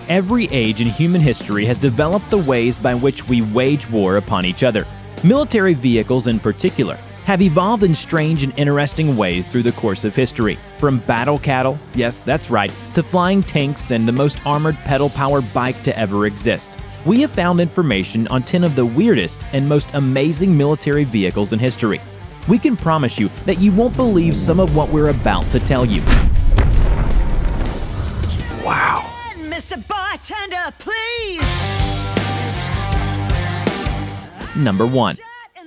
Every age in human history has developed the ways by which we wage war upon each other. Military vehicles in particular have evolved in strange and interesting ways through the course of history. From battle cattle, yes, that's right, to flying tanks and the most armored pedal-powered bike to ever exist. We have found information on 10 of the weirdest and most amazing military vehicles in history. We can promise you that you won't believe some of what we're about to tell you. Wow. Mr. Bartender, please! Number 1.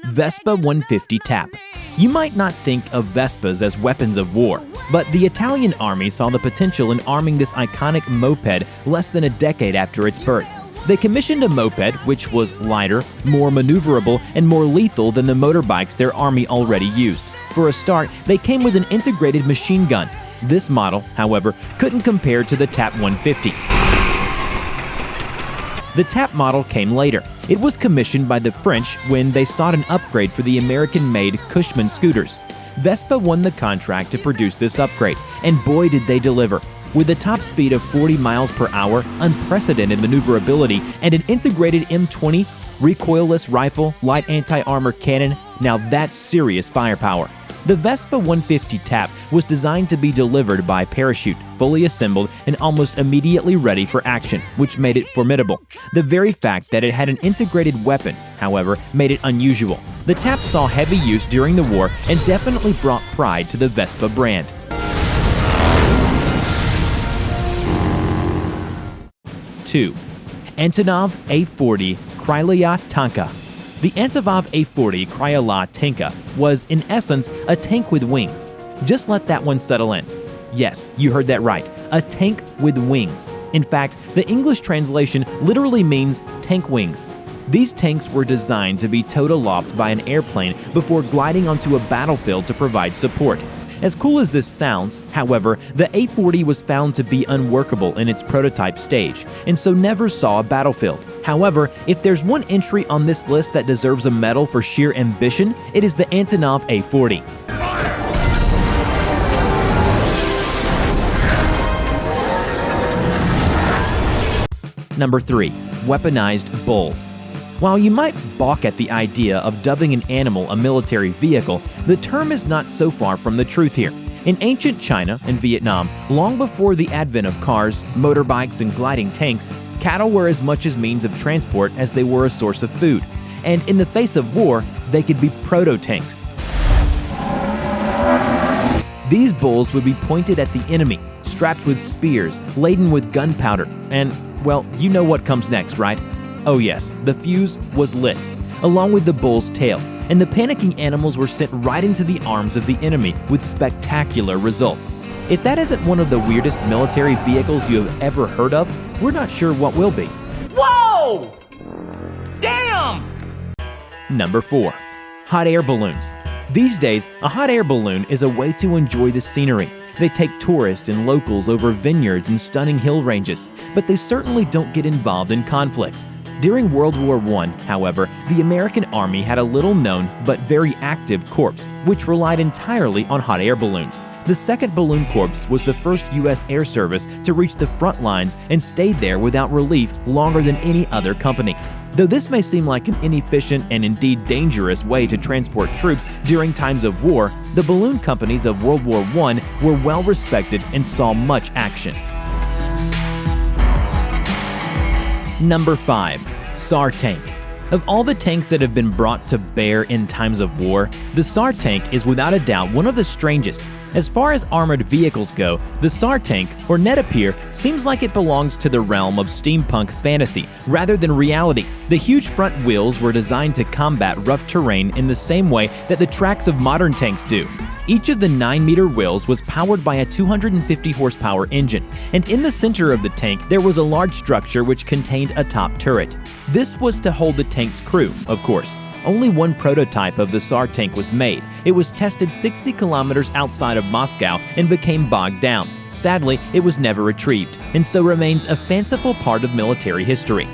Vespa 150 Tap. You might not think of Vespas as weapons of war, but the Italian army saw the potential in arming this iconic moped less than a decade after its birth. They commissioned a moped which was lighter, more maneuverable, and more lethal than the motorbikes their army already used. For a start, they came with an integrated machine gun. This model, however, couldn't compare to the Tap 150. The Tap model came later. It was commissioned by the French when they sought an upgrade for the American-made Cushman scooters. Vespa won the contract to produce this upgrade, and boy did they deliver. With a top speed of 40 miles per hour, unprecedented maneuverability, and an integrated M20 recoilless rifle, light anti-armor cannon, now that's serious firepower. The Vespa 150 Tap was designed to be delivered by parachute, fully assembled and almost immediately ready for action, which made it formidable. The very fact that it had an integrated weapon, however, made it unusual. The Tap saw heavy use during the war and definitely brought pride to the Vespa brand. Two. Antonov A40 Krylya Tanka. The Antonov A40 Krylya Tanka was, in essence, a tank with wings. Just let that one settle in. Yes, you heard that right, a tank with wings. In fact, the English translation literally means tank wings. These tanks were designed to be towed aloft by an airplane before gliding onto a battlefield to provide support. As cool as this sounds, however, the A40 was found to be unworkable in its prototype stage, and so never saw a battlefield. However, if there's one entry on this list that deserves a medal for sheer ambition, it is the Antonov A40. Number 3. Weaponized bulls. While you might balk at the idea of dubbing an animal a military vehicle, the term is not so far from the truth here. In ancient China and Vietnam, long before the advent of cars, motorbikes, and gliding tanks, cattle were as much as means of transport as they were a source of food. And in the face of war, they could be proto-tanks. These bulls would be pointed at the enemy, strapped with spears, laden with gunpowder, and, well, you know what comes next, right? Oh yes, the fuse was lit, along with the bull's tail, and the panicking animals were sent right into the arms of the enemy with spectacular results. If that isn't one of the weirdest military vehicles you have ever heard of, we're not sure what will be. Whoa! Damn! Number 4. Hot air balloons. These days, a hot air balloon is a way to enjoy the scenery. They take tourists and locals over vineyards and stunning hill ranges, but they certainly don't get involved in conflicts. During World War I, however, the American Army had a little-known but very active corps, which relied entirely on hot air balloons. The 2nd Balloon Corps was the first U.S. Air Service to reach the front lines and stayed there without relief longer than any other company. Though this may seem like an inefficient and indeed dangerous way to transport troops during times of war, the balloon companies of World War I were well respected and saw much action. Number 5. Tsar Tank. Of all the tanks that have been brought to bear in times of war, the Tsar Tank is without a doubt one of the strangest. As far as armored vehicles go, the Tsar Tank, or Netapir, seems like it belongs to the realm of steampunk fantasy rather than reality. The huge front wheels were designed to combat rough terrain in the same way that the tracks of modern tanks do. Each of the 9-meter wheels was powered by a 250 horsepower engine, and in the center of the tank there was a large structure which contained a top turret. This was to hold the tank's crew, of course. Only one prototype of the Tsar Tank was made. It was tested 60 kilometers outside of Moscow and became bogged down. Sadly, it was never retrieved, and so remains a fanciful part of military history.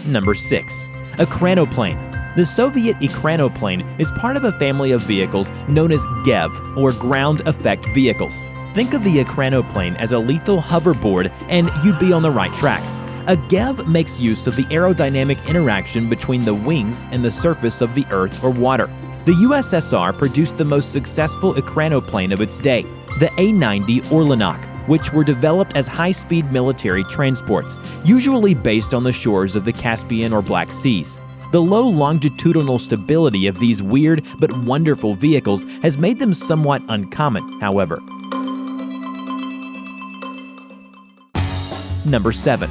Number 6. A Chronoplane. The Soviet Chronoplane is part of a family of vehicles known as GEV, or ground effect vehicles. Think of the Chronoplane as a lethal hoverboard and you'd be on the right track. A GEV makes use of the aerodynamic interaction between the wings and the surface of the earth or water. The USSR produced the most successful Chronoplane of its day, the A-90 Orleanok, which were developed as high-speed military transports, usually based on the shores of the Caspian or Black Seas. The low longitudinal stability of these weird but wonderful vehicles has made them somewhat uncommon, however. Number 7.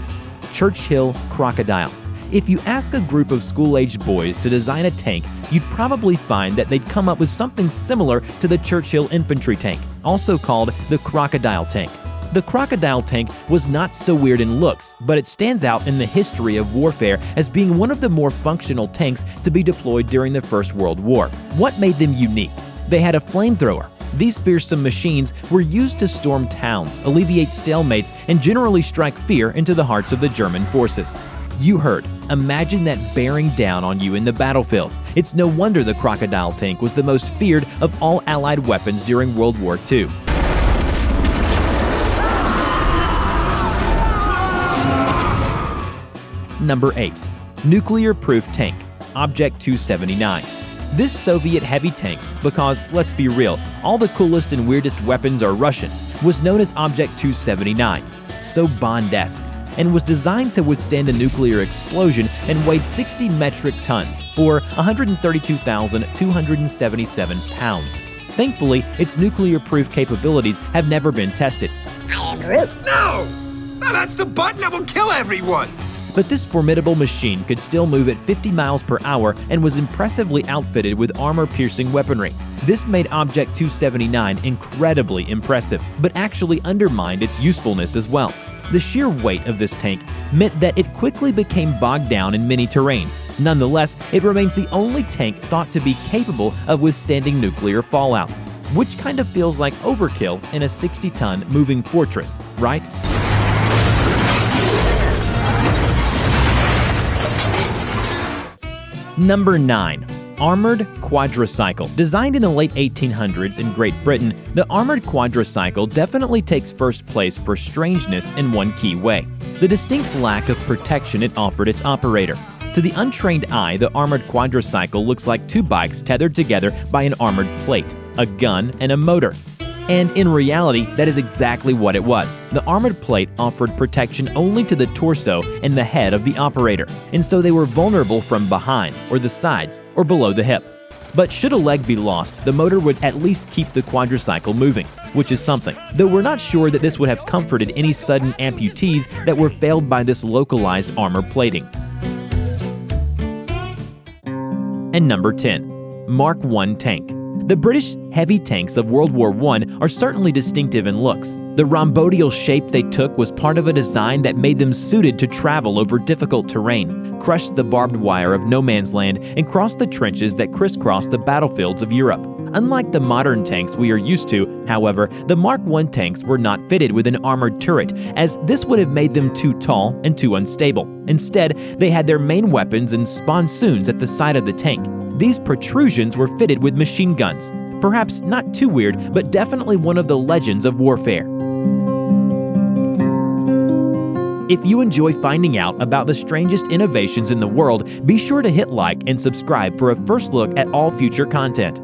Churchill Crocodile. If you ask a group of school-aged boys to design a tank, you'd probably find that they'd come up with something similar to the Churchill infantry tank, also called the Crocodile tank. The Crocodile tank was not so weird in looks, but it stands out in the history of warfare as being one of the more functional tanks to be deployed during the First World War. What made them unique? They had a flamethrower. These fearsome machines were used to storm towns, alleviate stalemates, and generally strike fear into the hearts of the German forces. You heard. Imagine that bearing down on you in the battlefield. It's no wonder the Crocodile tank was the most feared of all Allied weapons during World War II. Number 8. Nuclear-proof tank, Object 279. This Soviet heavy tank, because let's be real, all the coolest and weirdest weapons are Russian, was known as Object 279, so Bond-esque, and was designed to withstand a nuclear explosion and weighed 60 metric tons, or 132,277 pounds. Thankfully, its nuclear-proof capabilities have never been tested. No! No, that's the button that will kill everyone! But this formidable machine could still move at 50 miles per hour and was impressively outfitted with armor-piercing weaponry. This made Object 279 incredibly impressive, but actually undermined its usefulness as well. The sheer weight of this tank meant that it quickly became bogged down in many terrains. Nonetheless, it remains the only tank thought to be capable of withstanding nuclear fallout, which kind of feels like overkill in a 60-ton moving fortress, right? Number 9. Armored Quadricycle. Designed in the late 1800s in Great Britain, the Armored Quadricycle definitely takes first place for strangeness in one key way: the distinct lack of protection it offered its operator. To the untrained eye, the Armored Quadricycle looks like two bikes tethered together by an armored plate, a gun, and a motor. And in reality, that is exactly what it was. The armored plate offered protection only to the torso and the head of the operator, and so they were vulnerable from behind, or the sides, or below the hip. But should a leg be lost, the motor would at least keep the quadricycle moving, which is something, though we're not sure that this would have comforted any sudden amputees that were failed by this localized armor plating. And number 10. Mark I tank. The British heavy tanks of World War I are certainly distinctive in looks. The rhomboidal shape they took was part of a design that made them suited to travel over difficult terrain, crush the barbed wire of no man's land, and cross the trenches that crisscross the battlefields of Europe. Unlike the modern tanks we are used to, however, the Mark I tanks were not fitted with an armored turret, as this would have made them too tall and too unstable. Instead, they had their main weapons and sponsoons at the side of the tank. These protrusions were fitted with machine guns. Perhaps not too weird, but definitely one of the legends of warfare. If you enjoy finding out about the strangest innovations in the world, be sure to hit like and subscribe for a first look at all future content.